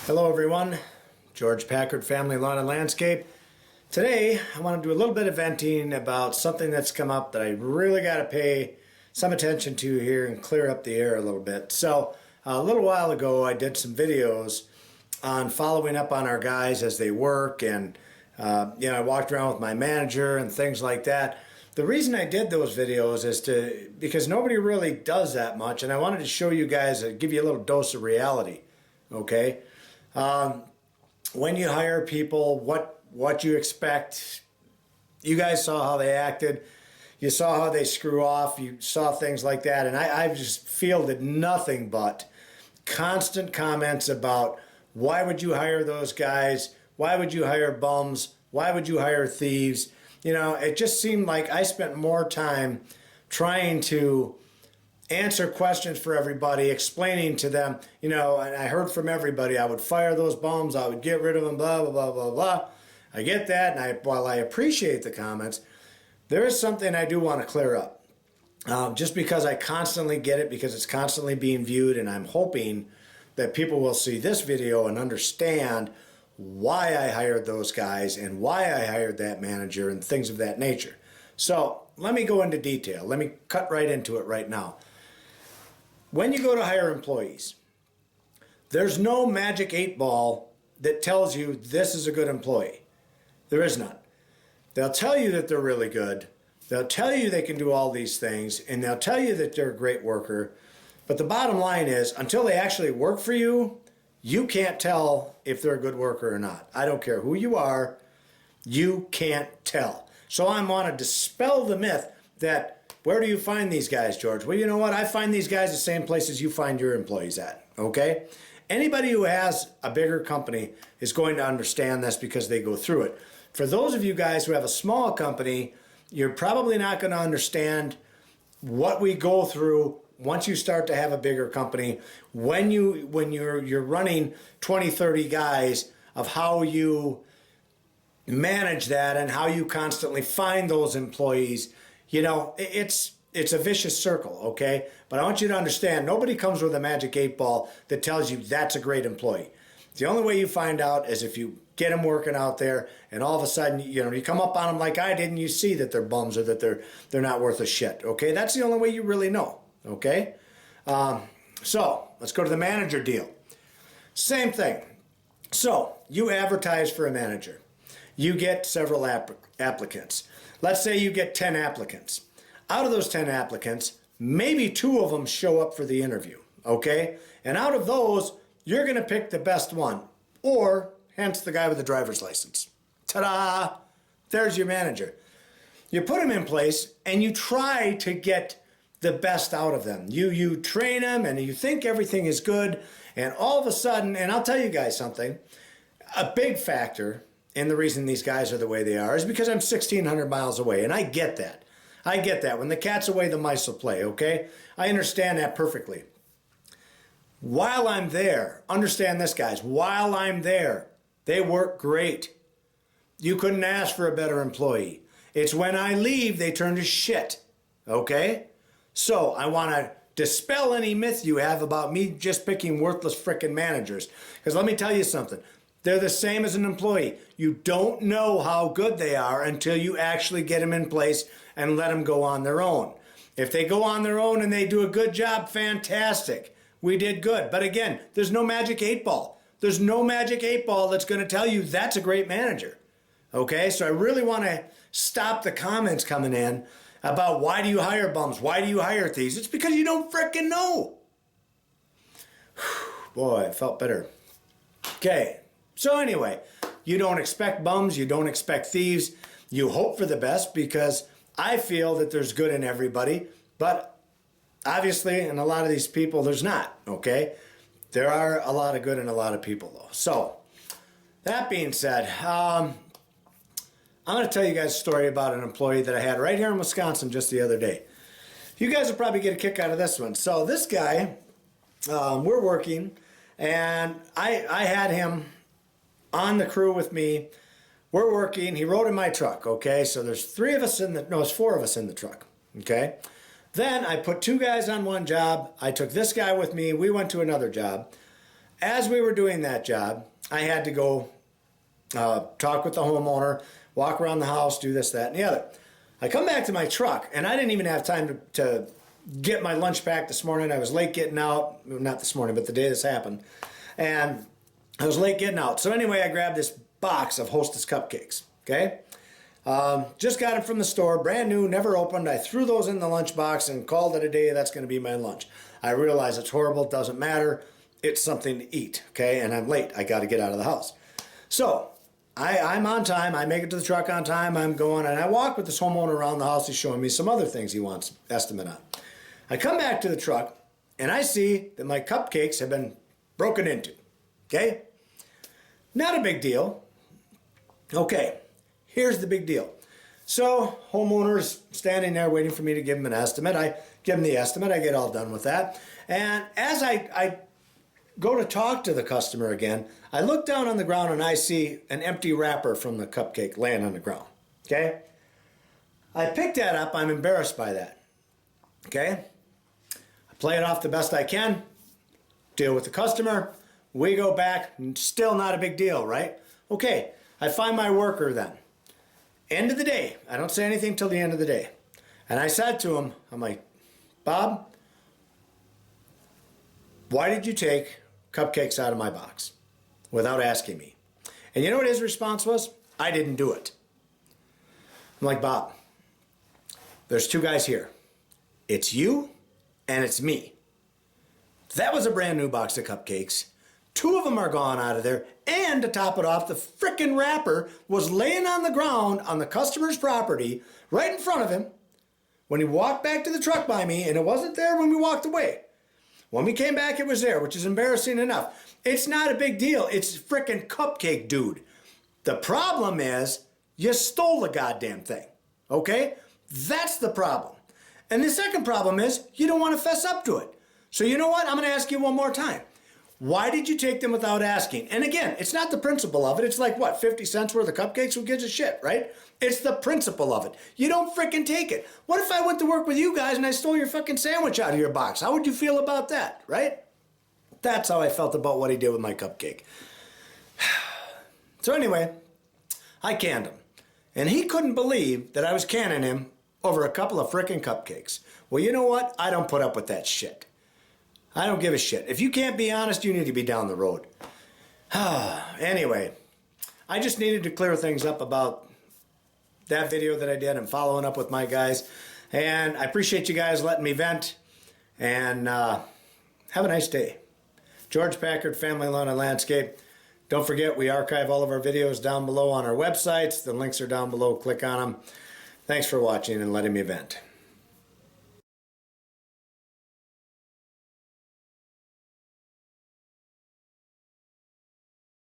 Hello everyone, George Packard, Family Lawn and Landscape. Today I want to do a little bit of venting about something that's come up that I really got to pay some attention to here and clear up the air a little bit. So a little while ago I did some videos on following up on our guys as they work, and I walked around with my manager and things like that. The reason I did those videos is because nobody really does that much, and I wanted to show you guys, give you a little dose of reality, okay? When you hire people, what you expect. You guys saw how they acted. You saw how they screw off. You saw things like that. And I've just fielded nothing but constant comments about why would you hire those guys? Why would you hire bums? Why would you hire thieves? You know, it just seemed like I spent more time trying to answer questions for everybody, explaining to them, and I heard from everybody, I would fire those bums, I would get rid of them, blah, blah, blah, blah, blah. I get that, and while I appreciate the comments, there is something I do want to clear up. Just because I constantly get it, because it's constantly being viewed, and I'm hoping that people will see this video and understand why I hired those guys and why I hired that manager and things of that nature. So let me go into detail. Let me cut right into it right now. When you go to hire employees, there's no magic 8-ball that tells you this is a good employee. There is none. They'll tell you that they're really good. They'll tell you they can do all these things, and they'll tell you that they're a great worker. But the bottom line is, until they actually work for you, you can't tell if they're a good worker or not. I don't care who you are, you can't tell. So I want to dispel the myth that, where do you find these guys, George? Well, you know what? I find these guys the same places you find your employees at, okay? Anybody who has a bigger company is going to understand this because they go through it. For those of you guys who have a small company, you're probably not going to understand what we go through once you start to have a bigger company, when you're running 20, 30 guys, of how you manage that and how you constantly find those employees. It's a vicious circle, okay? But I want you to understand, nobody comes with a magic 8-ball that tells you that's a great employee. The only way you find out is if you get them working out there, and all of a sudden, you come up on them like I did, and you see that they're bums or that they're not worth a shit, okay? That's the only way you really know, okay? So let's go to the manager deal. Same thing. So you advertise for a manager. You get several applicants. Let's say you get 10 applicants. Out of those 10 applicants, maybe 2 of them show up for the interview, okay? And out of those, you're going to pick the best one, or hence the guy with the driver's license. Ta-da! There's your manager. You put him in place, and you try to get the best out of them. You train them, and you think everything is good, and all of a sudden, and I'll tell you guys something, a big factor in the reason these guys are the way they are is because I'm 1,600 miles away, and I get that. I get that. When the cat's away, the mice will play, okay? I understand that perfectly. While I'm there, understand this, guys, while I'm there, they work great. You couldn't ask for a better employee. It's when I leave, they turn to shit, okay? So I want to dispel any myth you have about me just picking worthless frickin' managers. Because let me tell you something. They're the same as an employee. You don't know how good they are until you actually get them in place and let them go on their own. If they go on their own and they do a good job, fantastic. We did good. But again, there's no magic 8-ball. There's no magic 8-ball that's going to tell you that's a great manager. Okay, so I really want to stop the comments coming in about why do you hire bums? Why do you hire thieves? It's because you don't frickin' know. Boy, it felt better. Okay. So anyway, you don't expect bums, you don't expect thieves, you hope for the best because I feel that there's good in everybody, but obviously in a lot of these people there's not, okay? There are a lot of good in a lot of people though. So, that being said, I'm going to tell you guys a story about an employee that I had right here in Wisconsin just the other day. You guys will probably get a kick out of this one. So this guy, we're working, and I had him on the crew with me. We're working. He rode in my truck, okay? So there's 4 of us in the truck, okay? Then I put 2 guys on one job. I took this guy with me. We went to another job. as we were doing that job, I had to go talk with the homeowner, walk around the house, do this, that, and the other. I come back to my truck, and I didn't even have time to get my lunch packed this morning. I was late getting out. Not this morning, but the day this happened. And I was late getting out. So anyway, I grabbed this box of Hostess cupcakes, okay? Just got them from the store, brand new, never opened. I threw those in the lunchbox and called it a day. That's going to be my lunch. I realize it's horrible, doesn't matter. It's something to eat, okay? And I'm late. I got to get out of the house. So I'm on time. I make it to the truck on time. I'm going, and I walk with this homeowner around the house. He's showing me some other things he wants estimate on. I come back to the truck, and I see that my cupcakes have been broken into, okay? Not a big deal. Okay, here's the big deal. So homeowner's standing there waiting for me to give him an estimate. I give him the estimate. I get all done with that. And as I go to talk to the customer again, I look down on the ground and I see an empty wrapper from the cupcake laying on the ground, okay? I pick that up. I'm embarrassed by that, okay? I play it off the best I can, deal with the customer. We go back, still not a big deal, right? Okay, I find my worker then. End of the day, I don't say anything till the end of the day. And I said to him, I'm like, Bob, why did you take cupcakes out of my box without asking me? And you know what his response was? I didn't do it. I'm like, Bob, there's two guys here. It's you and it's me. That was a brand new box of cupcakes. Two of them are gone out of there. And to top it off, the frickin' wrapper was laying on the ground on the customer's property right in front of him when he walked back to the truck by me, and it wasn't there when we walked away. When we came back, it was there, which is embarrassing enough. It's not a big deal. It's frickin' cupcake, dude. The problem is you stole the goddamn thing, okay? That's the problem. And the second problem is you don't want to fess up to it. So you know what? I'm going to ask you one more time. Why did you take them without asking? And again, it's not the principle of it. It's like, what, 50 cents worth of cupcakes? Who gives a shit, right? It's the principle of it. You don't frickin' take it. What if I went to work with you guys and I stole your fucking sandwich out of your box? How would you feel about that, right? That's how I felt about what he did with my cupcake. So anyway, I canned him. And he couldn't believe that I was canning him over a couple of frickin' cupcakes. Well, you know what? I don't put up with that shit. I don't give a shit. If you can't be honest, you need to be down the road. Anyway, I just needed to clear things up about that video that I did and following up with my guys. And I appreciate you guys letting me vent. And have a nice day. George Packard, Family Lawn and Landscape. Don't forget, we archive all of our videos down below on our websites. The links are down below. Click on them. Thanks for watching and letting me vent.